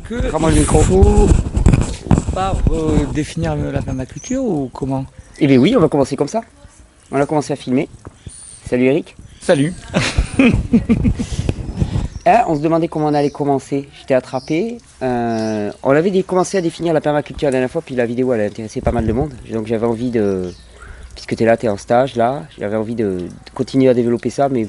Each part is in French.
que Prends-moi le il micro. faut pas redéfinir la permaculture ou comment? Eh bien oui, on va commencer comme ça. On a commencé à filmer. Salut Eric. Salut. On se demandait comment on allait commencer. J'étais attrapé. On avait commencé à définir la permaculture la dernière fois, puis la vidéo elle a intéressé pas mal de monde. Donc j'avais envie de, puisque tu es là, tu es en stage là, j'avais envie de continuer à développer ça, mais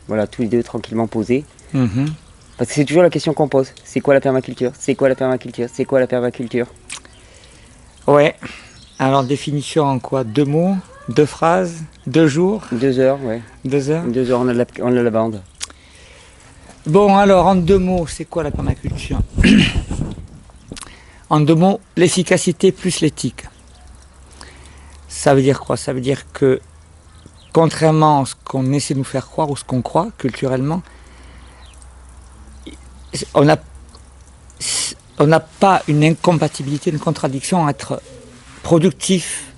voilà, tous les deux tranquillement posés. Parce que c'est toujours la question qu'on pose. C'est quoi la permaculture? C'est quoi la permaculture? C'est quoi la permaculture? Ouais. Alors définition en quoi? 2 mots, 2 phrases, 2 jours, 2 heures, ouais. 2 heures. 2 heures, on a la bande. Bon alors en 2 mots, c'est quoi la permaculture? En 2 mots, l'efficacité plus l'éthique. Ça veut dire quoi? Ça veut dire que contrairement à ce qu'on essaie de nous faire croire ou ce qu'on croit culturellement, on n'a pas une incompatibilité, une contradiction à être productif,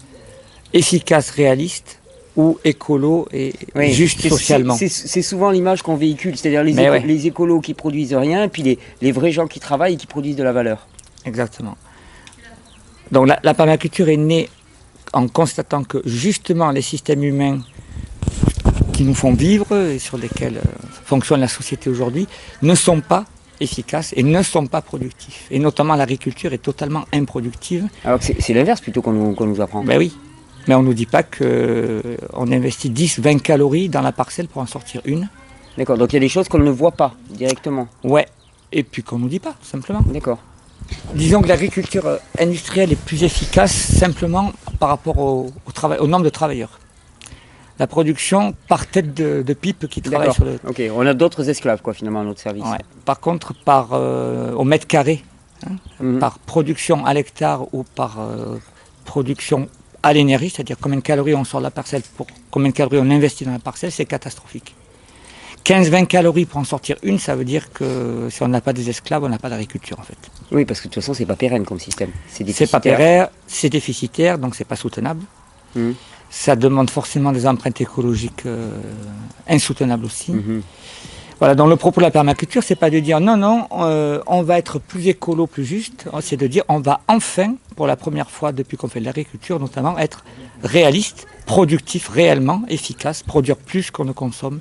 efficace, réaliste ou écolo et Oui, juste socialement. C'est souvent l'image qu'on véhicule, c'est-à-dire les écolos qui produisent rien, et puis les vrais gens qui travaillent et qui produisent de la valeur. Exactement. Donc la permaculture est née en constatant que justement les systèmes humains qui nous font vivre et sur lesquels fonctionne la société aujourd'hui ne sont pas efficaces et ne sont pas productifs. Et notamment l'agriculture est totalement improductive. Alors que c'est l'inverse plutôt qu'on nous apprend. Ben oui, mais on ne nous dit pas qu'on investit 10-20 calories dans la parcelle pour en sortir une. D'accord, donc il y a des choses qu'on ne voit pas directement. Ouais, et puis qu'on ne nous dit pas, simplement. D'accord. Disons que l'agriculture industrielle est plus efficace simplement par rapport au nombre de travailleurs. La production par tête de pipe qui travaille sur le... Ok, on a d'autres esclaves quoi finalement à notre service. Ouais. Par contre, au mètre carré, par production à l'hectare ou par production à l'énergie, c'est-à-dire combien de calories on sort de la parcelle pour combien de calories on investit dans la parcelle, c'est catastrophique. 15-20 calories pour en sortir une, ça veut dire que si on n'a pas des esclaves, on n'a pas d'agriculture en fait. Oui, parce que de toute façon, c'est pas pérenne comme système. C'est pas pérenne, c'est déficitaire, donc c'est pas soutenable. Ça demande forcément des empreintes écologiques insoutenables aussi. Voilà, donc le propos de la permaculture, c'est pas de dire non, on va être plus écolo, plus juste, c'est de dire on va enfin, pour la première fois depuis qu'on fait de l'agriculture notamment, être réaliste, productif réellement, efficace, produire plus qu'on ne consomme,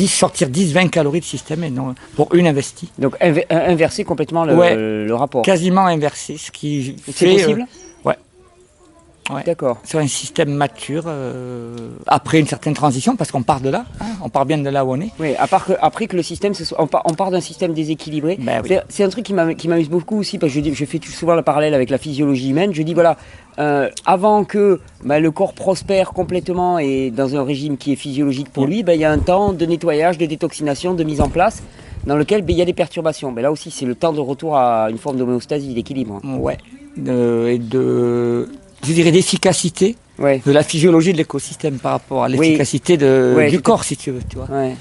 sortir 10-20 calories de système et non pour une investie. Donc inverser complètement le rapport. Quasiment inverser, ce qui c'est possible. Ouais. D'accord. Sur un système mature, après une certaine transition, parce qu'on part de là, on part bien de là où on est. Oui, après que le système, on part d'un système déséquilibré. Ben oui. C'est un truc qui m'amuse beaucoup aussi, parce que je fais souvent le parallèle avec la physiologie humaine. Je dis voilà, avant que le corps prospère complètement et dans un régime qui est physiologique pour lui, il y a un temps de nettoyage, de détoxination, de mise en place, dans lequel il y a des perturbations. Mais là aussi, c'est le temps de retour à une forme d'homéostasie, d'équilibre. Ouais. Je dirais d'efficacité de la physiologie de l'écosystème par rapport à l'efficacité du corps, si tu veux. Tu vois. Ouais.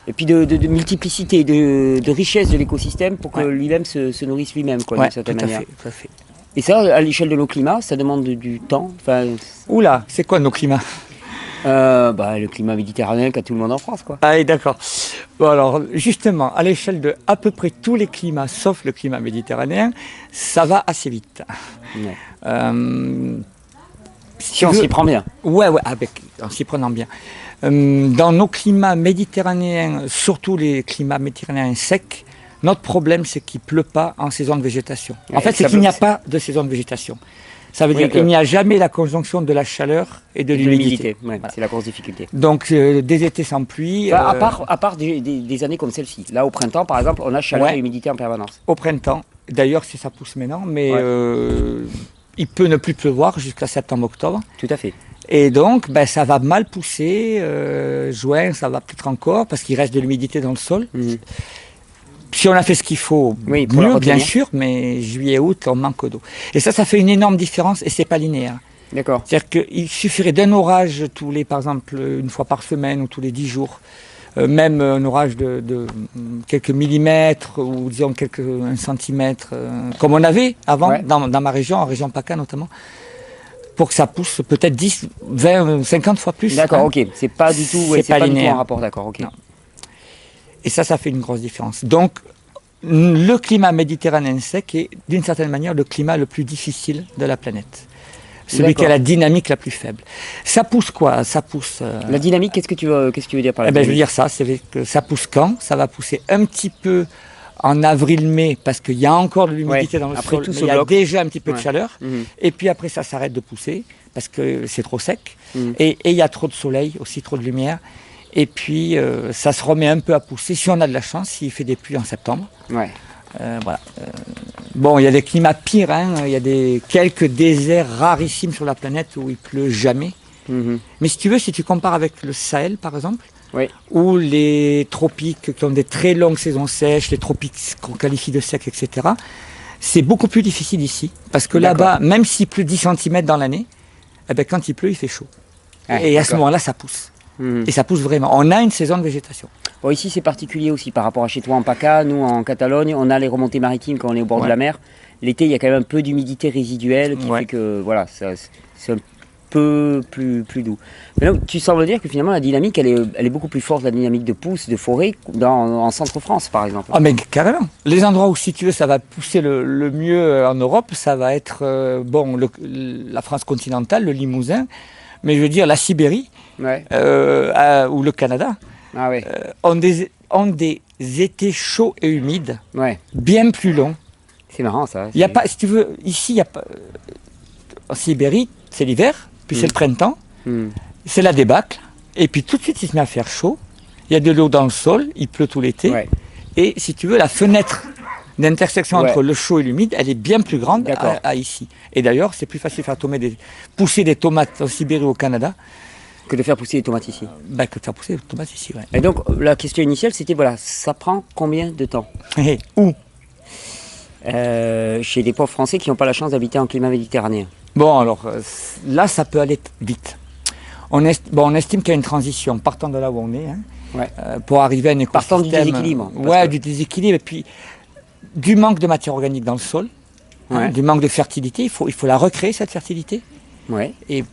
Et puis de multiplicité, de richesse de l'écosystème pour que lui-même se nourrisse lui-même, d'une certaine manière. Tout à fait. Et ça, à l'échelle de nos climats, ça demande du temps. Oula, c'est quoi nos climats? Le climat méditerranéen qu'a tout le monde en France, quoi. Ah oui, d'accord. Bon alors, justement, à l'échelle de à peu près tous les climats, sauf le climat méditerranéen, ça va assez vite. Si on s'y prend bien. Ouais, en s'y prenant bien. Dans nos climats méditerranéens, surtout les climats méditerranéens secs, notre problème c'est qu'il ne pleut pas en saison de végétation. En fait, c'est qu'il n'y a pas de saison de végétation. Ça veut dire qu'il n'y a jamais la conjonction de la chaleur et de l'humidité. Voilà. C'est la grosse difficulté. Donc des étés sans pluie. À part des années comme celle-ci. Là, au printemps, par exemple, on a chaleur et humidité en permanence. Au printemps. D'ailleurs, si ça pousse maintenant, mais il peut ne plus pleuvoir jusqu'à septembre-octobre. Tout à fait. Et donc, ça va mal pousser. Juin, ça va peut-être encore parce qu'il reste de l'humidité dans le sol. Si on a fait ce qu'il faut, mieux bien sûr, mais juillet, août, on manque d'eau. Et ça fait une énorme différence et c'est pas linéaire. D'accord. C'est-à-dire qu'il suffirait d'un orage par exemple, une fois par semaine ou tous les 10 jours, même un orage de quelques millimètres ou disons un centimètre, comme on avait avant dans ma région, en région PACA notamment, pour que ça pousse peut-être 10, 20, 50 fois plus. D'accord, ok. C'est pas du tout, c'est pas du tout linéaire. en rapport, d'accord, ok. Non. Et ça fait une grosse différence. Donc, le climat méditerranéen sec est d'une certaine manière le climat le plus difficile de la planète. Celui qui a la dynamique la plus faible. Ça pousse quoi? Ça pousse. La dynamique, qu'est-ce que tu veux dire par là? Je veux dire ça, c'est que ça pousse quand? Ça va pousser un petit peu en avril-mai, parce qu'il y a encore de l'humidité dans le sol, mais il y a déjà un petit peu de chaleur. Et puis après, ça s'arrête de pousser, parce que c'est trop sec. Et il y a trop de soleil, aussi trop de lumière. Et puis, ça se remet un peu à pousser, si on a de la chance, s'il fait des pluies en septembre. Ouais. Voilà. Bon, il y a des climats pires, hein. Il y a quelques déserts rarissimes sur la planète où il pleut jamais. Mais si tu veux, si tu compares avec le Sahel, par exemple, ou les tropiques qui ont des très longues saisons sèches, les tropiques qu'on qualifie de secs, etc., c'est beaucoup plus difficile ici. Parce que là-bas, même s'il pleut 10 cm dans l'année, quand il pleut, il fait chaud. Et à ce moment-là, ça pousse. Et ça pousse vraiment. On a une saison de végétation. Bon, ici, c'est particulier aussi par rapport à chez toi en PACA. Nous, en Catalogne, on a les remontées maritimes quand on est au bord de la mer. L'été, il y a quand même un peu d'humidité résiduelle qui fait que voilà, c'est un peu plus doux. Mais là, tu sembles dire que finalement, la dynamique, elle est beaucoup plus forte, la dynamique de pousse, de forêt, en centre-France, par exemple. Ah, mais carrément. Les endroits où, si tu veux, ça va pousser le mieux en Europe, ça va être la France continentale, le Limousin, mais je veux dire la Sibérie. Ou le Canada, ont des étés chauds et humides, bien plus longs. C'est marrant ça. Il y a pas, si tu veux, ici, il y a pas. En Sibérie, c'est l'hiver, puis c'est le printemps, c'est la débâcle, et puis tout de suite, il se met à faire chaud. Il y a de l'eau dans le sol, il pleut tout l'été, et si tu veux, la fenêtre d'intersection entre le chaud et l'humide, elle est bien plus grande à ici. Et d'ailleurs, c'est plus facile de faire pousser des tomates en Sibérie ou au Canada. Que de faire pousser les tomates ici. Que de faire pousser les tomates ici, ouais. Et donc, la question initiale, c'était, ça prend combien de temps? Où? Chez les pauvres Français qui n'ont pas la chance d'habiter en climat méditerranéen. Bon, alors, là, ça peut aller vite. On estime qu'il y a une transition, partant de là où on est, pour arriver à un écosystème... Partant du déséquilibre. Du déséquilibre, et puis du manque de matière organique dans le sol, du manque de fertilité, il faut la recréer, cette fertilité. Et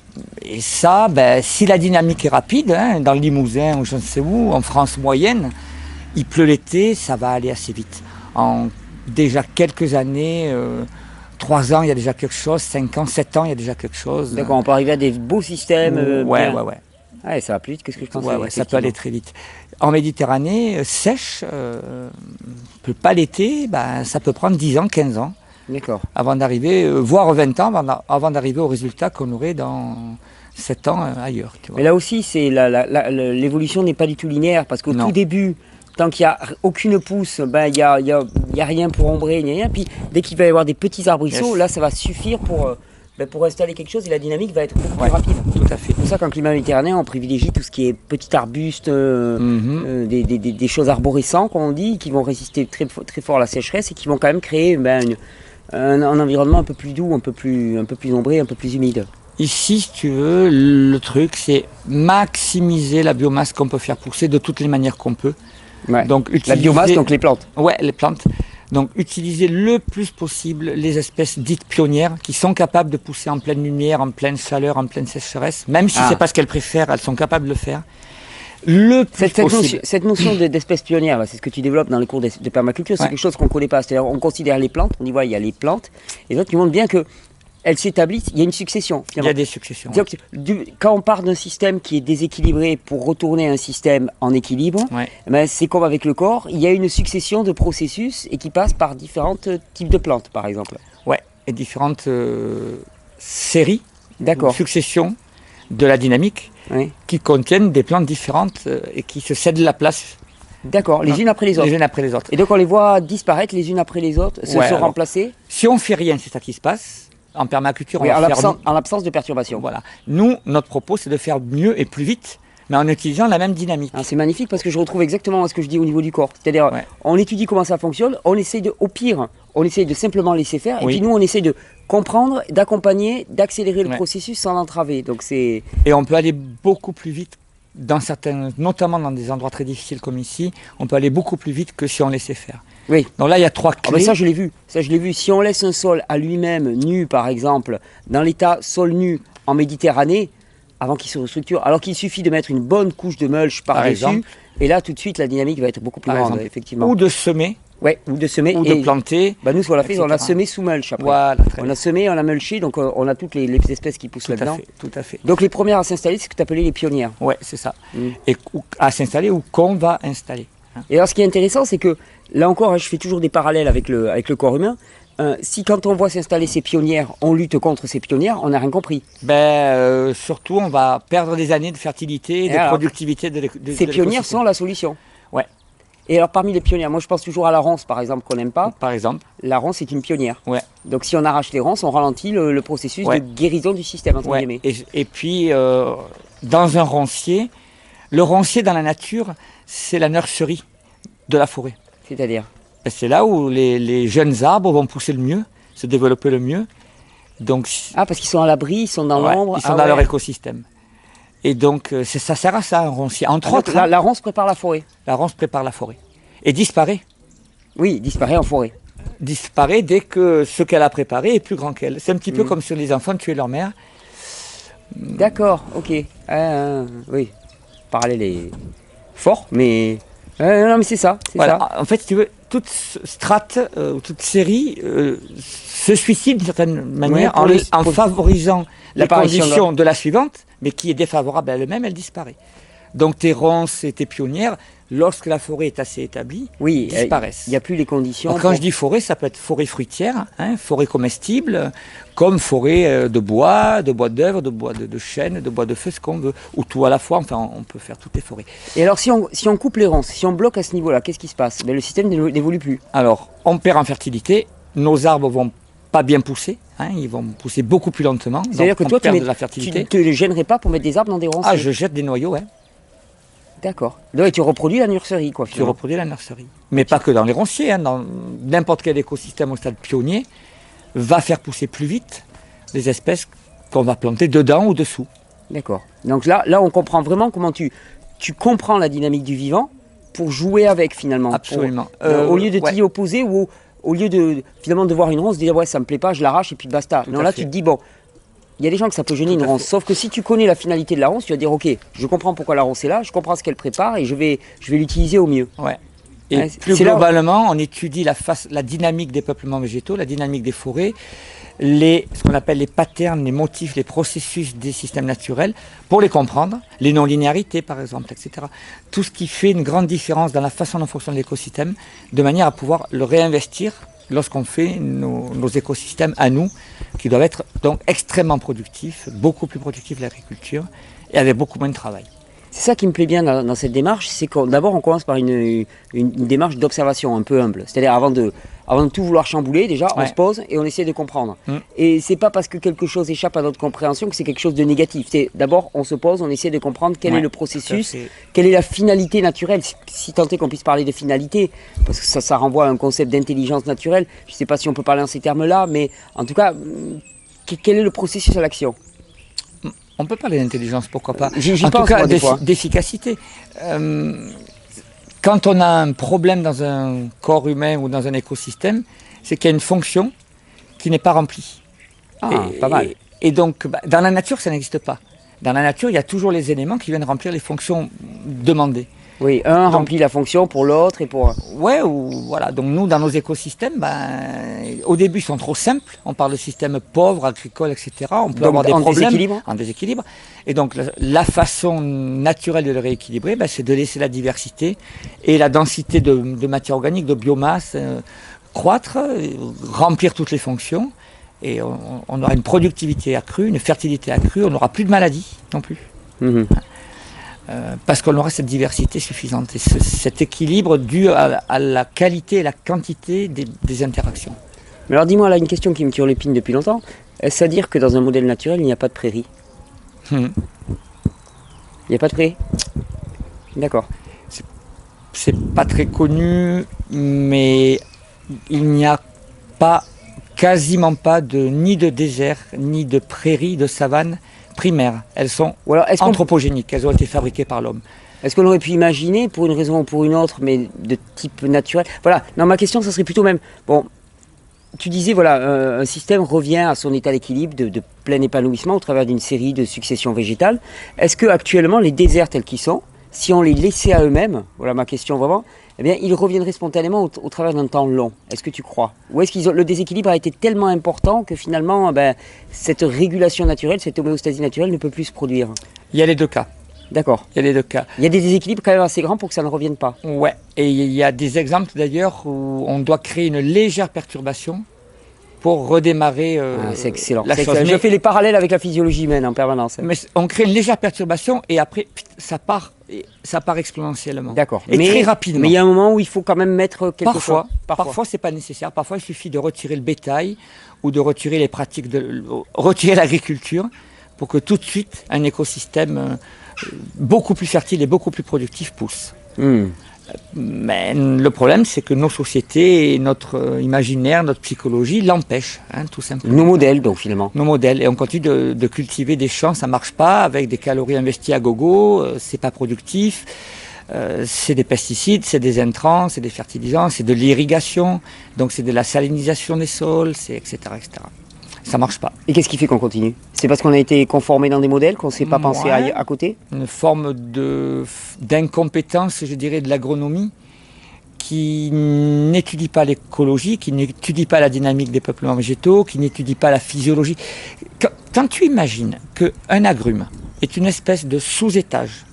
ça, si la dynamique est rapide, dans le Limousin ou je ne sais où, en France moyenne, il pleut l'été, ça va aller assez vite. En déjà quelques années, 3 ans, il y a déjà quelque chose, 5 ans, 7 ans, il y a déjà quelque chose. D'accord, on peut arriver à des beaux systèmes. Ouais. Ouais, ça va plus vite que ce que je pensais. Ça peut aller très vite. En Méditerranée, sèche, pas l'été, ça peut prendre 10 ans, 15 ans. D'accord. Avant d'arriver, voire 20 ans, avant d'arriver au résultat qu'on aurait dans 7 ans ailleurs. Tu vois. Mais là aussi, l'évolution n'est pas du tout linéaire, parce qu'au tout début, tant qu'il n'y a aucune pousse, il n'y a rien pour ombrer, ni rien. Puis dès qu'il va y avoir des petits arbrisseaux, là, ça va suffire pour installer quelque chose et la dynamique va être beaucoup plus rapide. Tout à fait. C'est pour ça qu'en climat méditerranéen, on privilégie tout ce qui est petits arbustes, des choses arborescentes, comme on dit, qui vont résister très, très fort à la sécheresse et qui vont quand même créer un environnement un peu plus doux, un peu plus ombré, un peu plus humide. Ici, si tu veux, le truc, c'est maximiser la biomasse qu'on peut faire pousser de toutes les manières qu'on peut. Donc, la biomasse, donc les plantes. Les plantes. Donc, utiliser le plus possible les espèces dites pionnières qui sont capables de pousser en pleine lumière, en pleine chaleur, en pleine sécheresse. Même si c'est pas ce qu'elles préfèrent, elles sont capables de le faire. Cette notion d'espèce pionnière, c'est ce que tu développes dans les cours de permaculture, c'est quelque chose qu'on ne connaît pas. C'est-à-dire on considère les plantes, on dit il y a les plantes, et d'autres qui montrent bien qu'elles s'établissent, il y a une succession. Finalement. Il y a des successions. Quand on part d'un système qui est déséquilibré pour retourner à un système en équilibre, c'est comme avec le corps, il y a une succession de processus et qui passe par différents types de plantes, par exemple. Et différentes séries, successions de la dynamique. Qui contiennent des plantes différentes et qui se cèdent la place. D'accord, les unes après les autres. Les unes après les autres. Et donc on les voit disparaître les unes après les autres, se remplacer. Si on fait rien, c'est ça qui se passe. En permaculture, en l'absence de perturbation. Voilà. Nous, notre propos, c'est de faire mieux et plus vite, mais en utilisant la même dynamique. C'est magnifique parce que je retrouve exactement ce que je dis au niveau du corps. C'est-à-dire, on étudie comment ça fonctionne, on essaye on essaye de simplement laisser faire, et puis nous, on essaye de comprendre, d'accompagner, d'accélérer le processus sans l'entraver. Et on peut aller beaucoup plus vite, notamment dans des endroits très difficiles comme ici, on peut aller beaucoup plus vite que si on laissait faire. Donc là, il y a 3 clés. Ça, je l'ai vu. Si on laisse un sol à lui-même, nu par exemple, dans l'état sol nu en Méditerranée, avant qu'il se restructure, alors qu'il suffit de mettre une bonne couche de mulch par-dessus, et là, tout de suite, la dynamique va être beaucoup plus grande, effectivement. Ou de semer Ouais, ou de semer. Ou de planter. Bah nous, ce qu'on a fait, etc. on a semé sous mulch après. Voilà, très On bien. a semé, on a mulché, donc on a toutes les espèces qui poussent Tout à là-dedans. fait, tout à fait. Donc les premières à s'installer, c'est ce que tu appelais les pionnières. Ouais, c'est ça. Et à s'installer ou qu'on va installer. Et alors ce qui est intéressant, c'est que là encore, hein, je fais toujours des parallèles avec le corps humain. Si quand on voit s'installer ces pionnières, on lutte contre ces pionnières, on n'a rien compris. Surtout, on va perdre des années de fertilité, de productivité de Ces pionnières sont la solution. Ouais. Et alors parmi les pionnières, moi je pense toujours à la ronce par exemple qu'on n'aime pas. Par exemple. La ronce est une pionnière. Ouais. Donc si on arrache les ronces, on ralentit le processus de guérison du système entre guillemets. Et puis dans un roncier, le roncier dans la nature, c'est la nurserie de la forêt. C'est-à-dire? C'est là où les jeunes arbres vont pousser le mieux, se développer le mieux. Donc, parce qu'ils sont à l'abri, ils sont dans l'ombre. Ils sont dans leur écosystème. Et donc, ça sert à ça, un roncier. Entre autres. La ronce prépare la forêt. La ronce prépare la forêt. Et disparaît. Oui, disparaît en forêt. Disparaît dès que ce qu'elle a préparé est plus grand qu'elle. C'est un petit peu comme si les enfants tuaient leur mère. D'accord, ok. Oui, parallèle est fort, mais... non, mais c'est ça, voilà. En fait, si tu veux, toute strate, toute série se suicide d'une certaine manière en favorisant les conditions de la suivante, mais qui est défavorable à elle-même, elle disparaît. Donc tes ronces et tes pionnières, lorsque la forêt est assez établie, disparaissent. Il n'y a plus les conditions. Donc, quand je dis forêt, ça peut être forêt fruitière, forêt comestible, comme forêt de bois d'œuvre, de bois de chêne, de bois de feu, ce qu'on veut, ou tout à la fois. Enfin, on peut faire toutes les forêts. Et alors, si on coupe les ronces, si on bloque à ce niveau-là, qu'est-ce qui se passe? Le système n'évolue plus. Alors, on perd en fertilité, nos arbres vont pas bien pousser, ils vont pousser beaucoup plus lentement. C'est-à-dire que toi, tu ne te les gênerais pas pour mettre des arbres dans des ronces? Ah, je jette des noyaux, D'accord. Donc tu reproduis la nurserie, quoi. Tu reproduis la nurserie. Mais pas que dans les ronciers, dans n'importe quel écosystème au stade pionnier, va faire pousser plus vite les espèces qu'on va planter dedans ou dessous. D'accord. Donc là, on comprend vraiment comment tu comprends la dynamique du vivant pour jouer avec finalement. Absolument. Au lieu de t'y opposer ou au lieu de finalement de voir une ronce, dire ouais ça me plaît pas, je l'arrache et puis basta. Non, là tu te dis bon. Il y a des gens que ça peut gêner une ronce, sauf que si tu connais la finalité de la ronce, tu vas dire ok, je comprends pourquoi la ronce est là, je comprends ce qu'elle prépare et je vais l'utiliser au mieux. Ouais. Et plus globalement, on étudie la dynamique des peuplements végétaux, la dynamique des forêts, ce qu'on appelle les patterns, les motifs, les processus des systèmes naturels, pour les comprendre, les non-linéarités par exemple, etc. Tout ce qui fait une grande différence dans la façon dont fonctionne l'écosystème, de manière à pouvoir le réinvestir lorsqu'on fait nos écosystèmes à nous, qui doivent être donc extrêmement productifs, beaucoup plus productifs que l'agriculture, et avec beaucoup moins de travail. C'est ça qui me plaît bien dans cette démarche, c'est que d'abord on commence par une démarche d'observation un peu humble. C'est-à-dire avant de tout vouloir chambouler, déjà on se pose et on essaie de comprendre. Et c'est pas parce que quelque chose échappe à notre compréhension que c'est quelque chose de négatif. C'est d'abord on se pose, on essaie de comprendre quel est le processus, quelle est la finalité naturelle, si tant est qu'on puisse parler de finalité, parce que ça renvoie à un concept d'intelligence naturelle. Je sais pas si on peut parler en ces termes-là, mais en tout cas, quel est le processus à l'action? On peut parler d'intelligence, pourquoi pas. En tout cas, d'efficacité. Quand on a un problème dans un corps humain ou dans un écosystème, c'est qu'il y a une fonction qui n'est pas remplie. Pas mal. Et donc, dans la nature, ça n'existe pas. Dans la nature, il y a toujours les éléments qui viennent remplir les fonctions demandées. Oui, remplit la fonction pour l'autre et pour... Ouais, voilà. Donc nous, dans nos écosystèmes, au début, ils sont trop simples. On parle de systèmes pauvres, agricoles, etc. On peut avoir des problèmes en déséquilibre. Et donc la façon naturelle de le rééquilibrer, c'est de laisser la diversité et la densité de matière organique, de biomasse croître, remplir toutes les fonctions. Et on aura une productivité accrue, une fertilité accrue. On n'aura plus de maladies non plus. Parce qu'on aura cette diversité suffisante et cet équilibre dû à la qualité et la quantité des interactions. Mais alors dis-moi là une question qui me tire l'épine depuis longtemps. Est-ce à dire que dans un modèle naturel, il n'y a pas de prairie? Il n'y a pas de prairie? D'accord. C'est pas très connu, mais il n'y a quasiment pas ni de désert, ni de prairie, de savane primaires. Elles sont anthropogéniques, elles ont été fabriquées par l'homme. Est-ce qu'on aurait pu imaginer, pour une raison ou pour une autre, mais de type naturel? Voilà, non, ma question, ça serait plutôt même... Bon, tu disais, voilà, un système revient à son état d'équilibre, de plein épanouissement au travers d'une série de successions végétales. Est-ce que actuellement les déserts tels qu'ils sont, si on les laissait à eux-mêmes, voilà ma question vraiment, eh bien, ils reviendraient spontanément au travers d'un temps long. Est-ce que tu crois? Ou est-ce que le déséquilibre a été tellement important que finalement, cette régulation naturelle, cette homéostasie naturelle ne peut plus se produire? Il y a les deux cas. D'accord. Il y a les deux cas. Il y a des déséquilibres quand même assez grands pour que ça ne revienne pas. Ouais. Et il y a des exemples d'ailleurs où on doit créer une légère perturbation pour redémarrer c'est excellent. la chose. Je fais les parallèles avec la physiologie humaine en permanence. Mais on crée une légère perturbation et après, ça part exponentiellement. D'accord. Et très rapidement. Mais il y a un moment où il faut quand même mettre quelque chose. Parfois, c'est pas nécessaire. Parfois, il suffit de retirer le bétail ou de retirer les pratiques, retirer l'agriculture pour que tout de suite un écosystème beaucoup plus fertile et beaucoup plus productif pousse. Mais le problème, c'est que nos sociétés, et notre imaginaire, notre psychologie l'empêchent, tout simplement. Nos modèles, donc finalement. Nos modèles. Et on continue de cultiver des champs, ça marche pas, avec des calories investies à gogo, c'est pas productif, c'est des pesticides, c'est des intrants, c'est des fertilisants, c'est de l'irrigation, donc c'est de la salinisation des sols, c'est etc., etc. Ça marche pas. Et qu'est-ce qui fait qu'on continue? C'est parce qu'on a été conformé dans des modèles, qu'on ne sait pas penser à côté? Une forme d'incompétence, je dirais, de l'agronomie qui n'étudie pas l'écologie, qui n'étudie pas la dynamique des peuplements végétaux, qui n'étudie pas la physiologie. Quand tu imagines qu'un agrume est une espèce de sous-étage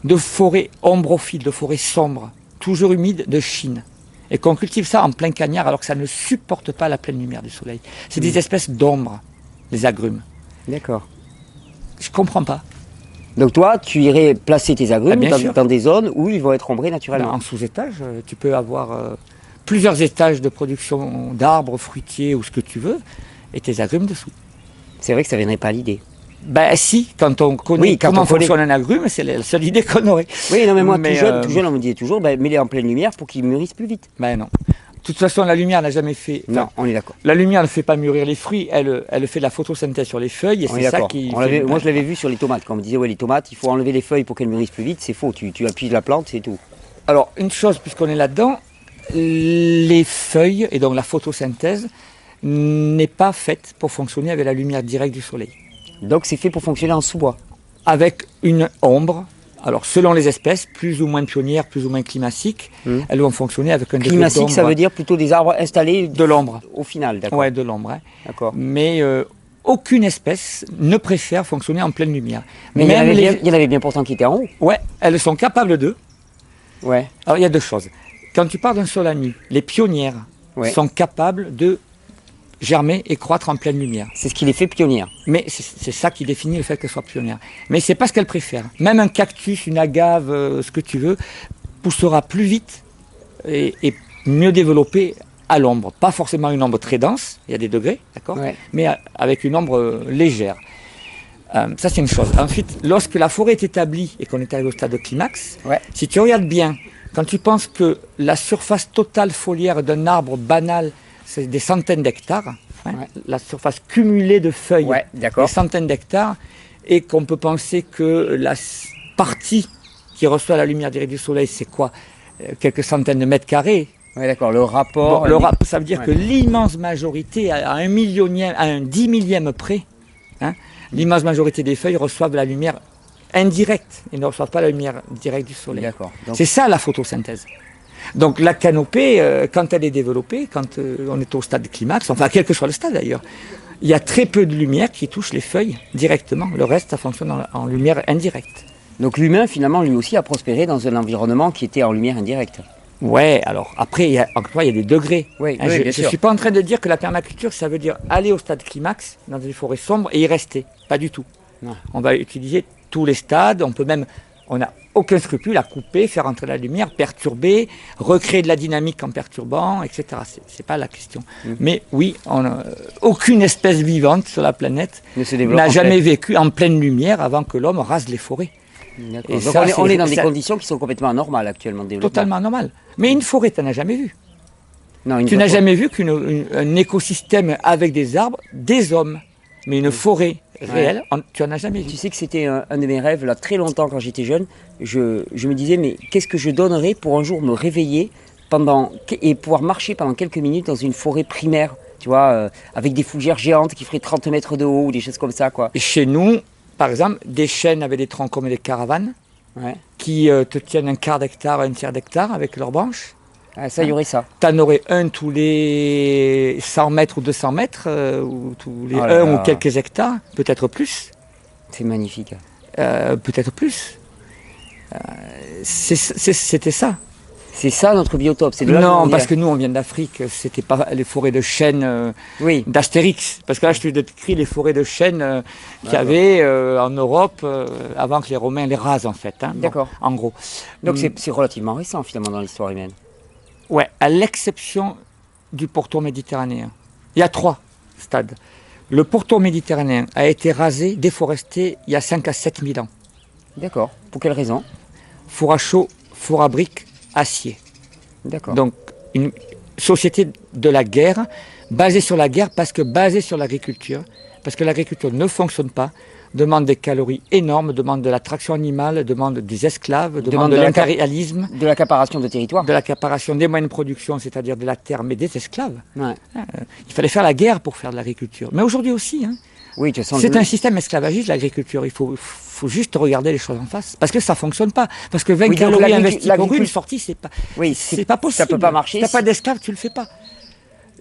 de forêt ombrophile, de forêt sombre, toujours humide de Chine, et qu'on cultive ça en plein cagnard alors que ça ne supporte pas la pleine lumière du soleil. C'est des espèces d'ombre, les agrumes. D'accord. Je comprends pas. Donc toi, tu irais placer tes agrumes dans des zones où ils vont être ombrés naturellement. En sous-étage, tu peux avoir plusieurs étages de production d'arbres, fruitiers ou ce que tu veux, et tes agrumes dessous. C'est vrai que ça ne viendrait pas à l'idée. Ben si, quand on connaît comment fonctionne un agrume, c'est la seule idée qu'on aurait. Oui, non mais moi, tout jeune, on me disait toujours, mets-les en pleine lumière pour qu'ils mûrissent plus vite. Ben non. De toute façon, la lumière n'a jamais fait... Non, on est d'accord. La lumière ne fait pas mûrir les fruits, elle fait de la photosynthèse sur les feuilles, et c'est ça qui... Moi, je l'avais vu sur les tomates, quand on me disait, les tomates, il faut enlever les feuilles pour qu'elles mûrissent plus vite, c'est faux, tu appuies la plante, c'est tout. Alors, une chose, puisqu'on est là-dedans, les feuilles, et donc la photosynthèse, n'est pas faite pour fonctionner avec la lumière directe du soleil. Donc c'est fait pour fonctionner en sous-bois. Avec une ombre, alors selon les espèces, plus ou moins pionnières, plus ou moins climatiques, elles vont fonctionner avec un degré d'ombre. Climatique, ça veut dire plutôt des arbres installés de l'ombre. Au final, d'accord. Ouais, de l'ombre. D'accord. Mais aucune espèce ne préfère fonctionner en pleine lumière. Mais il y en avait bien pourtant qui étaient en haut. Ouais, elles sont capables d'eux. Ouais. Alors il y a deux choses. Quand tu pars d'un sol à nu, les pionnières sont capables de germer et croître en pleine lumière. C'est ce qui les fait pionnières. Mais c'est ça qui définit le fait qu'elles soient pionnières. Mais c'est pas ce qu'elles préfèrent. Même un cactus, une agave, ce que tu veux, poussera plus vite et mieux développé à l'ombre. Pas forcément une ombre très dense, il y a des degrés, d'accord, mais avec une ombre légère. Ça c'est une chose. Ensuite, lorsque la forêt est établie et qu'on est arrivé au stade de climax, si tu regardes bien, quand tu penses que la surface totale foliaire d'un arbre banal, c'est des centaines d'hectares, la surface cumulée de feuilles, des centaines d'hectares, et qu'on peut penser que la partie qui reçoit la lumière directe du soleil, c'est quoi? Quelques centaines de mètres carrés. Oui, d'accord, le rapport... ça veut dire que l'immense majorité, à un 10 millième près, l'immense majorité des feuilles reçoivent la lumière indirecte, et ne reçoivent pas la lumière directe du soleil. D'accord. C'est ça la photosynthèse. Donc la canopée, quand elle est développée, quand on est au stade de climax, enfin quel que soit le stade d'ailleurs, il y a très peu de lumière qui touche les feuilles directement. Le reste, ça fonctionne en lumière indirecte. Donc l'humain, finalement, lui aussi a prospéré dans un environnement qui était en lumière indirecte. Ouais, alors après, il y a des degrés. Oui, je ne suis pas en train de dire que la permaculture, ça veut dire aller au stade climax, dans des forêts sombres, et y rester. Pas du tout. Non. On va utiliser tous les stades, on n'a aucun scrupule à couper, faire entrer la lumière, perturber, recréer de la dynamique en perturbant, etc. C'est pas la question. Mais oui, aucune espèce vivante sur la planète n'a jamais vécu en pleine lumière avant que l'homme rase les forêts. Et donc on est dans des conditions qui sont complètement anormales actuellement. Totalement anormales. Mais une forêt, tu n'en as jamais vu. Non, tu n'as jamais vu qu'un écosystème avec des arbres, des hommes, mais une forêt réelle, tu n'en as jamais vu. Tu sais que c'était un de mes rêves, là, très longtemps quand j'étais jeune. Je me disais, mais qu'est-ce que je donnerais pour un jour me réveiller et pouvoir marcher pendant quelques minutes dans une forêt primaire, tu vois, avec des fougères géantes qui feraient 30 mètres de haut, ou des choses comme ça, quoi. Et chez nous, par exemple, des chênes avec des troncs comme des caravanes, qui te tiennent un quart d'hectare, un tiers d'hectare avec leurs branches. Ah, ça, il y aurait ça. Tu en aurais un tous les 100 mètres ou 200 mètres, ou tous les ou quelques hectares, peut-être plus. C'est magnifique. Peut-être plus. C'était ça. C'est ça notre biotope. Non, parce que nous on vient d'Afrique, c'était pas les forêts de chênes d'Astérix. Parce que là je te décris les forêts de chênes qu'il y avait en Europe avant que les Romains les rasent en fait. Hein, d'accord. Bon, en gros. Donc c'est relativement récent finalement dans l'histoire humaine. Ouais, à l'exception du pourtour méditerranéen. Il y a 3 stades. Le pourtour méditerranéen a été rasé, déforesté il y a 5 à 7 000 ans. D'accord. Pour quelle raison? Four à chaud, four à briques, acier. D'accord. Donc, une société de la guerre, basée sur la guerre parce que basée sur l'agriculture, parce que l'agriculture ne fonctionne pas, demande des calories énormes, demande de la traction animale, demande des esclaves, demande de l'impérialisme. De l'accaparation de territoire. De l'accaparation des moyens de production, c'est-à-dire de la terre, mais des esclaves. Ouais. Il fallait faire la guerre pour faire de l'agriculture. Mais aujourd'hui aussi, hein. Oui, c'est un système esclavagiste, l'agriculture. Il faut juste regarder les choses en face. Parce que ça ne fonctionne pas. Parce que 20 calories investies pour une sortie, c'est pas possible. Ça ne peut pas marcher. Si tu n'as pas d'esclaves, tu ne le fais pas.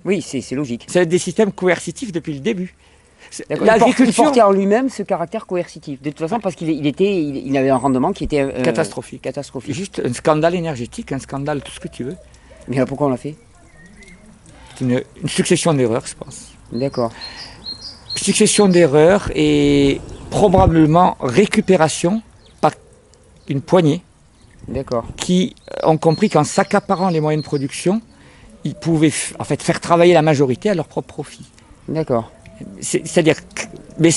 Oui, c'est logique. C'est des systèmes coercitifs depuis le début. L'agriculture portait en lui-même ce caractère coercitif. De toute façon, parce qu'il avait un rendement qui était catastrophique. Juste un scandale énergétique, un scandale, tout ce que tu veux. Mais pourquoi on l'a fait? C'est une succession d'erreurs, je pense. D'accord. Succession d'erreurs et probablement récupération par une poignée qui ont compris qu'en s'accaparant les moyens de production, ils pouvaient en fait faire travailler la majorité à leur propre profit. D'accord. C'est-à-dire, mais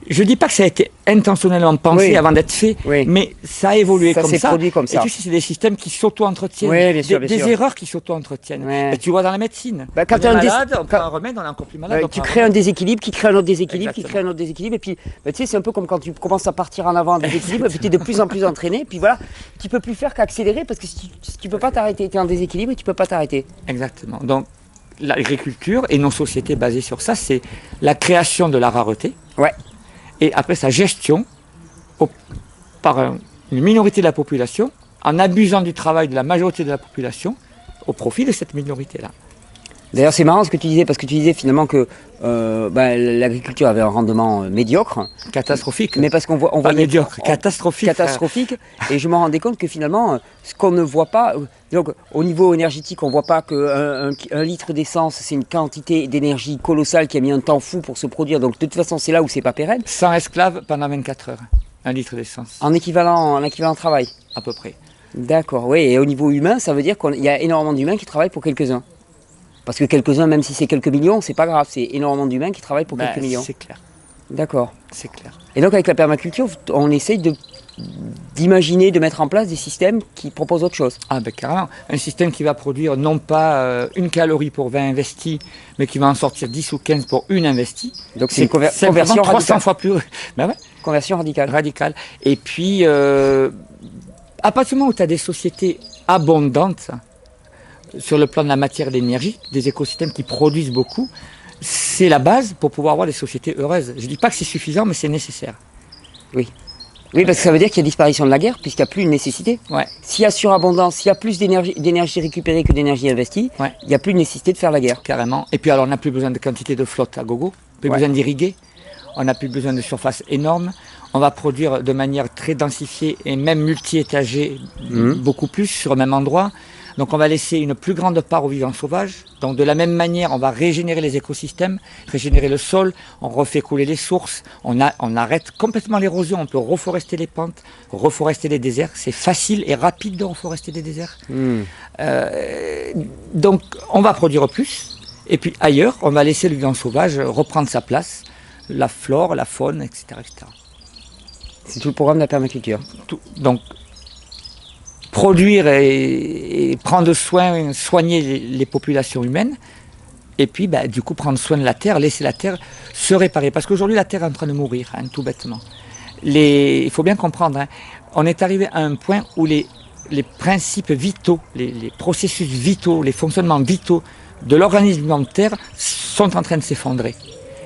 je dis pas que ça a été intentionnellement pensé avant d'être fait, mais ça a évolué comme ça. Produit comme ça. Et tu sais, c'est des systèmes qui s'auto-entretiennent, des erreurs qui s'auto-entretiennent. Ouais. Tu vois dans la médecine, quand on est malade, on prend un remède, on est encore plus malade. Tu crées un déséquilibre qui crée un autre déséquilibre, qui crée un autre déséquilibre, et puis tu sais, c'est un peu comme quand tu commences à partir en avant en déséquilibre, et puis tu es de plus en plus entraîné, puis voilà, tu peux plus faire qu'accélérer parce que tu peux pas t'arrêter, tu es en déséquilibre et tu peux pas t'arrêter. Exactement. Donc l'agriculture et nos sociétés basées sur ça, c'est la création de la rareté. Ouais. Et après sa gestion par une minorité de la population, en abusant du travail de la majorité de la population, au profit de cette minorité-là. D'ailleurs, c'est marrant ce que tu disais, parce que tu disais finalement que l'agriculture avait un rendement médiocre. Catastrophique. Mais parce qu'on voit médiocre, catastrophique. Catastrophique. Et je me rendais compte que finalement, ce qu'on ne voit pas, donc au niveau énergétique, on ne voit pas qu'un litre d'essence, c'est une quantité d'énergie colossale qui a mis un temps fou pour se produire. Donc de toute façon, c'est là où c'est pas pérenne. 100 esclaves pendant 24 heures, un litre d'essence. En équivalent travail. À peu près. D'accord, oui. Et au niveau humain, ça veut dire qu'il y a énormément d'humains qui travaillent pour quelques-uns. Parce que quelques-uns, même si c'est quelques millions, c'est pas grave. C'est énormément d'humains qui travaillent pour quelques millions. C'est clair. D'accord. C'est clair. Et donc avec la permaculture, on essaye d'imaginer, de mettre en place des systèmes qui proposent autre chose. Ah ben carrément. Un système qui va produire non pas 1 calorie pour 20 investis, mais qui va en sortir 10 ou 15 pour 1 investie. Donc c'est une conversion 300 radicale. fois plus. Ben ouais. Conversion radicale. Radicale. Et puis, à partir du moment où tu as des sociétés abondantes, sur le plan de la matière et de l'énergie, des écosystèmes qui produisent beaucoup, c'est la base pour pouvoir avoir des sociétés heureuses. Je ne dis pas que c'est suffisant, mais c'est nécessaire. Oui. Oui, parce que ça veut dire qu'il y a disparition de la guerre, puisqu'il n'y a plus une nécessité. Ouais. S'il y a surabondance, s'il y a plus d'énergie récupérée que d'énergie investie, il n'y a plus de nécessité de faire la guerre. Carrément. Et puis alors, on n'a plus besoin de quantité de flotte à gogo, plus besoin d'irriguer, on n'a plus besoin de surface énorme. On va produire de manière très densifiée et même multi-étagée, beaucoup plus sur le même endroit. Donc on va laisser une plus grande part aux vivants sauvages. Donc de la même manière, on va régénérer les écosystèmes, régénérer le sol, on refait couler les sources, on arrête complètement l'érosion, on peut reforester les pentes, reforester les déserts. C'est facile et rapide de reforester des déserts. Donc on va produire plus. Et puis ailleurs, on va laisser le vivant sauvage reprendre sa place, la flore, la faune, etc. etc. C'est tout le programme de la permaculture. Donc produire et prendre soin, soigner les populations humaines, et puis du coup prendre soin de la terre, laisser la terre se réparer. Parce qu'aujourd'hui la terre est en train de mourir, tout bêtement. Il faut bien comprendre, on est arrivé à un point où les principes vitaux, les processus vitaux, les fonctionnements vitaux de l'organisme de terre sont en train de s'effondrer.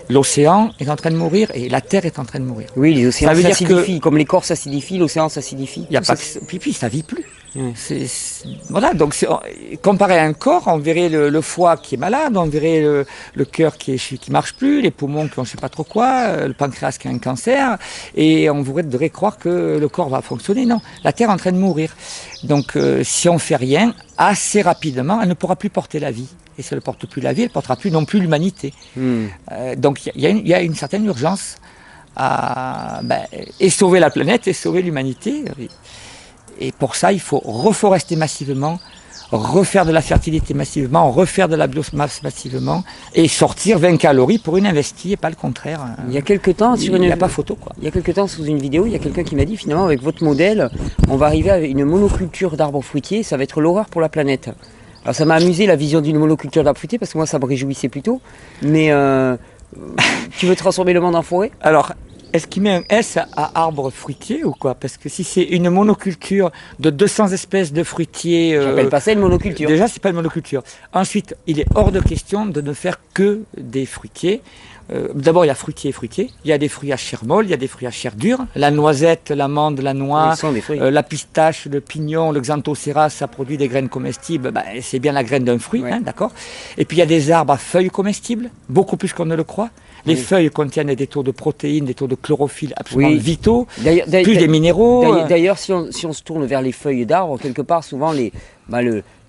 l'océan est en train de mourir et la Terre est en train de mourir. Oui, les océans Ça veut dire s'acidifient, comme l'écorce s'acidifie, l'océan s'acidifie. Il y a pas que... puis ça vit plus. Voilà, donc comparé à un corps, on verrait le foie qui est malade, on verrait le cœur qui marche plus, les poumons qui ont je sais pas trop quoi, le pancréas qui a un cancer, et on voudrait croire que le corps va fonctionner. Non, la Terre est en train de mourir. Donc si on fait rien, assez rapidement, elle ne pourra plus porter la vie. Et si elle ne porte plus la vie, elle ne portera plus non plus l'humanité. Donc il y a une certaine urgence à et sauver la planète et sauver l'humanité. Et pour ça, il faut reforester massivement, refaire de la fertilité massivement, refaire de la biomasse massivement et sortir 20 calories pour une investie et pas le contraire. Il y a quelques temps, il n'y a pas photo, quoi. Il y a quelques temps, sous une vidéo, il y a quelqu'un qui m'a dit finalement avec votre modèle, on va arriver à une monoculture d'arbres fruitiers, ça va être l'horreur pour la planète. Alors ça m'a amusé la vision d'une monoculture d'arbres fruitiers parce que moi ça me réjouissait plutôt. Mais tu veux transformer le monde en forêt? Alors, est-ce qu'il met un S à arbre fruitier ou quoi? Parce que si c'est une monoculture de 200 espèces de fruitiers... J'appelle pas ça une monoculture. Déjà, c'est pas une monoculture. Ensuite, il est hors de question de ne faire que des fruitiers. D'abord, il y a fruitier et fruitier. Il y a des fruits à chair molle, il y a des fruits à chair dure. La noisette, l'amande, la noix, la pistache, le pignon, le xanthocéra, ça produit des graines comestibles. C'est bien la graine d'un fruit, d'accord. Et puis, il y a des arbres à feuilles comestibles, beaucoup plus qu'on ne le croit. Les feuilles contiennent des taux de protéines, des taux de chlorophylle absolument vitaux, plus des minéraux. D'ailleurs, si on se tourne vers les feuilles d'arbres, quelque part, souvent,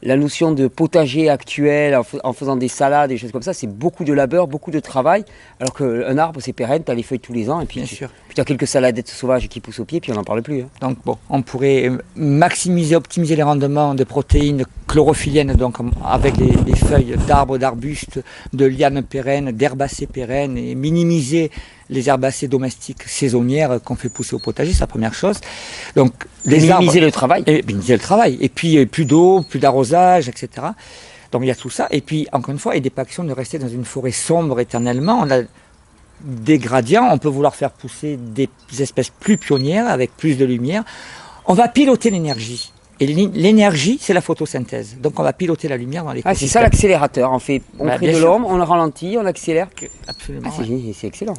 la notion de potager actuel, en faisant des salades, des choses comme ça, c'est beaucoup de labeur, beaucoup de travail. Alors qu'un arbre, c'est pérenne, tu as les feuilles tous les ans, et puis tu as quelques saladettes sauvages qui poussent au pied, puis on n'en parle plus. Donc bon, on pourrait optimiser les rendements de protéines chlorophylliennes, donc avec des feuilles d'arbres, d'arbustes, de lianes pérennes, d'herbacées pérennes, et minimiser les herbacées domestiques saisonnières qu'on fait pousser au potager, c'est la première chose. Donc minimiser le travail. Minimiser le travail. Et puis plus d'eau, plus d'arrosage, etc. Donc il y a tout ça. Et puis encore une fois, il n'est pas question de rester dans une forêt sombre éternellement. On a des gradients, on peut vouloir faire pousser des espèces plus pionnières avec plus de lumière. On va piloter l'énergie. Et l'énergie, c'est la photosynthèse. Donc on va piloter la lumière dans l'écosystème. C'est ça l'accélérateur. On crée de l'ombre, on le ralentit, on accélère. Absolument. C'est excellent.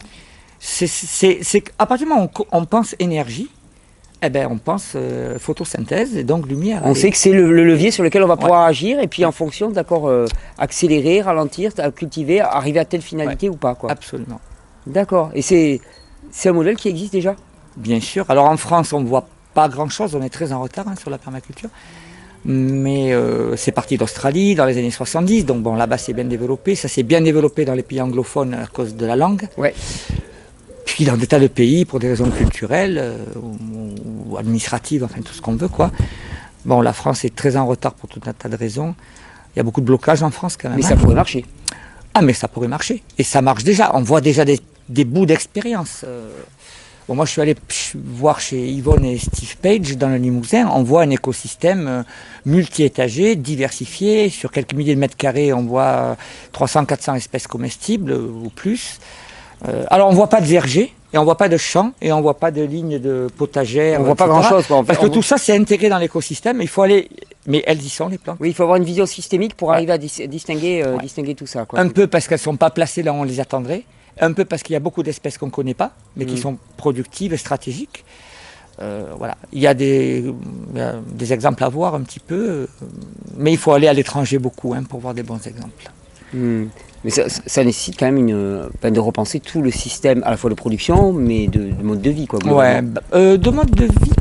C'est à partir du moment où on pense énergie, on pense photosynthèse et donc lumière. On sait que c'est le levier sur lequel on va pouvoir agir et puis en fonction, accélérer, ralentir, cultiver, arriver à telle finalité ou pas, quoi. Absolument. D'accord. Et c'est un modèle qui existe déjà? Bien sûr. Alors en France, on ne voit pas grand-chose, on est très en retard sur la permaculture. Mais c'est parti d'Australie dans les années 70, donc bon, là-bas c'est bien développé. Ça s'est bien développé dans les pays anglophones à cause de la langue. Ouais. Puis dans des tas de pays, pour des raisons culturelles ou administratives, enfin tout ce qu'on veut, quoi. Bon, la France est très en retard pour tout un tas de raisons. Il y a beaucoup de blocages en France quand même. Mais ça pourrait marcher. Ah, mais ça pourrait marcher. Et ça marche déjà. On voit déjà des bouts d'expérience. Bon, moi, je suis allé voir chez Yvonne et Steve Page dans le Limousin. On voit un écosystème multi-étagé, diversifié. Sur quelques milliers de mètres carrés, on voit 300-400 espèces comestibles ou plus. Alors, on ne voit pas de verger, et on ne voit pas de champs, et on ne voit pas de lignes de potagères. On ne voit pas grand-chose. Parce que tout ça, c'est intégré dans l'écosystème. Il faut aller... Mais elles y sont, les plantes. Oui, il faut avoir une vision systémique pour arriver à distinguer tout ça, quoi. Un peu parce qu'elles ne sont pas placées là où on les attendrait. Un peu parce qu'il y a beaucoup d'espèces qu'on ne connaît pas, mais qui sont productives et stratégiques. Voilà. Il y a des exemples à voir un petit peu, mais il faut aller à l'étranger beaucoup pour voir des bons exemples. Mais ça nécessite quand même de repenser tout le système, à la fois de production, mais de mode de vie, quoi. De mode de vie,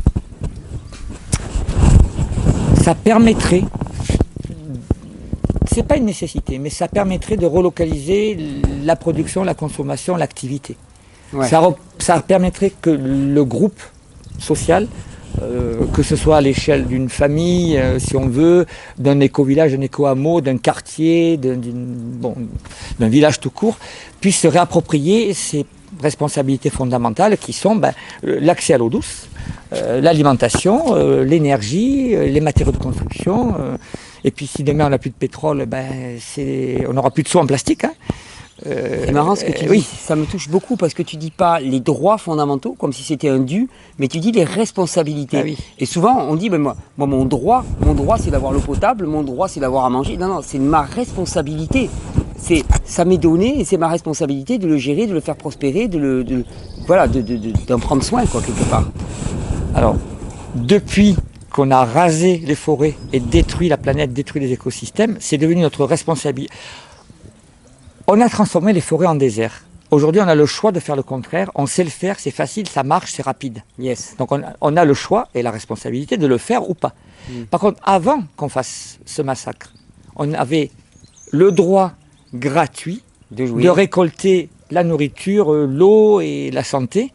ça permettrait, c'est pas une nécessité, mais ça permettrait de relocaliser la production, la consommation, l'activité. Ouais. Ça permettrait que le groupe social, que ce soit à l'échelle d'une famille, si on veut, d'un éco-village, d'un éco-hameau, d'un quartier, d'un village tout court, puisse se réapproprier ces responsabilités fondamentales qui sont l'accès à l'eau douce, l'alimentation, l'énergie, les matériaux de construction. Et puis si demain on n'a plus de pétrole, on n'aura plus de seaux en plastique. C'est marrant ce que tu dis, ça me touche beaucoup parce que tu dis pas les droits fondamentaux comme si c'était un dû, mais tu dis les responsabilités. Ah oui. Et souvent on dit moi mon droit c'est d'avoir l'eau potable, mon droit c'est d'avoir à manger. Non, c'est ma responsabilité. ça m'est donné et c'est ma responsabilité de le gérer, de le faire prospérer, d'en prendre soin, quoi, quelque part. Alors, depuis qu'on a rasé les forêts et détruit la planète, détruit les écosystèmes, c'est devenu notre responsabilité. On a transformé les forêts en désert. Aujourd'hui, on a le choix de faire le contraire. On sait le faire, c'est facile, ça marche, c'est rapide. Yes. Donc on a le choix et la responsabilité de le faire ou pas. Par contre, avant qu'on fasse ce massacre, on avait le droit gratuit de récolter la nourriture, l'eau et la santé,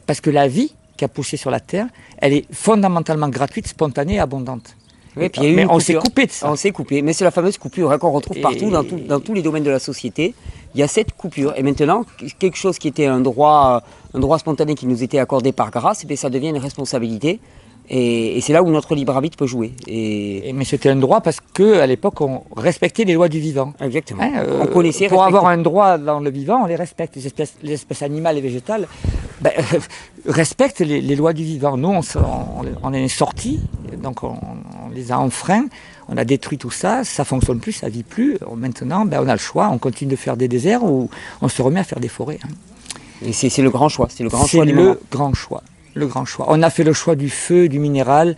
parce que la vie qui a poussé sur la Terre, elle est fondamentalement gratuite, spontanée et abondante. Oui, puis il y a eu on s'est coupé de ça. On s'est coupé, mais c'est la fameuse coupure qu'on retrouve partout, dans tous les domaines de la société. Il y a cette coupure. Et maintenant, quelque chose qui était un droit spontané qui nous était accordé par grâce, ça devient une responsabilité. Et c'est là où notre libre arbitre peut jouer. Mais c'était un droit parce qu'à l'époque, on respectait les lois du vivant. Exactement. On connaissait. Pour avoir un droit dans le vivant, on les respecte. Les espèces animales et végétales respectent les lois du vivant. Nous, on est sortis, donc on les a enfreints, on a détruit tout ça, ça ne fonctionne plus, ça ne vit plus. Maintenant, on a le choix, on continue de faire des déserts ou on se remet à faire des forêts. Et c'est le grand choix, C'est le grand choix. Le grand choix. On a fait le choix du feu, du minéral.